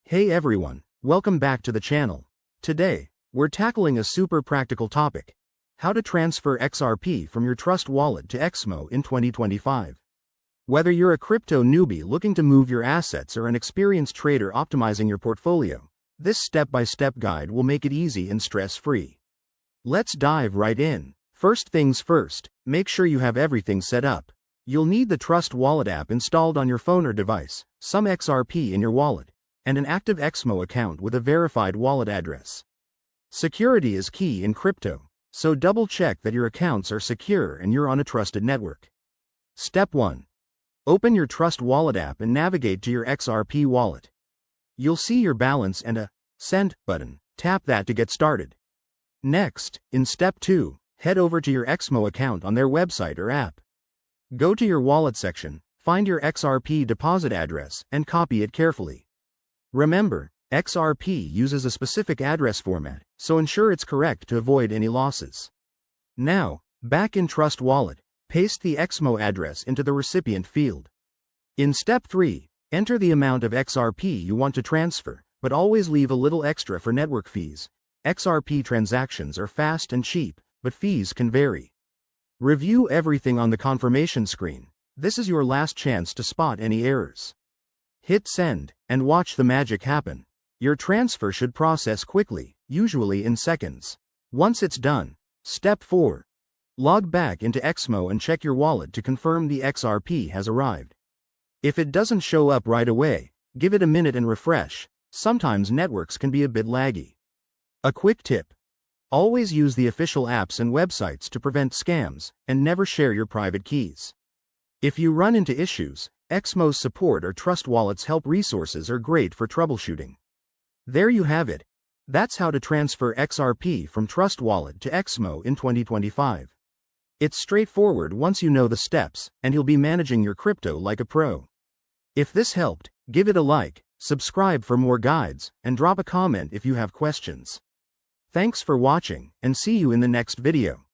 Hey everyone, welcome back to the channel. Today, we're tackling a super practical topic: how to transfer XRP from your Trust wallet to Exmo in 2025. Whether you're a crypto newbie looking to move your assets or an experienced trader optimizing your portfolio, this step-by-step guide will make it easy and stress-free. Let's dive right in. First things first, make sure you have everything set up. You'll need the Trust Wallet app installed on your phone or device, some XRP in your wallet, and an active Exmo account with a verified wallet address. Security is key in crypto, so double-check that your accounts are secure and you're on a trusted network. Step 1. Open your Trust Wallet app and navigate to your XRP wallet. You'll see your balance and a Send button. Tap that to get started. Next, in Step 2, head over to your Exmo account on their website or app. Go to your wallet section, find your XRP deposit address, and copy it carefully. Remember, XRP uses a specific address format, so ensure it's correct to avoid any losses. Now, back in Trust Wallet, paste the Exmo address into the recipient field. In Step 3, enter the amount of XRP you want to transfer, but always leave a little extra for network fees. XRP transactions are fast and cheap, but fees can vary. Review everything on the confirmation screen. This is your last chance to spot any errors. Hit send, and watch the magic happen. Your transfer should process quickly, usually in seconds. Once it's done, Step 4. Log back into Exmo and check your wallet to confirm the XRP has arrived. If it doesn't show up right away, give it a minute and refresh. Sometimes networks can be a bit laggy. A quick tip: always use the official apps and websites to prevent scams, and never share your private keys. If you run into issues, Exmo's support or Trust Wallet's help resources are great for troubleshooting. There you have it. That's how to transfer XRP from Trust Wallet to Exmo in 2025. It's straightforward once you know the steps, and you'll be managing your crypto like a pro. If this helped, give it a like, subscribe for more guides, and drop a comment if you have questions. Thanks for watching, and see you in the next video.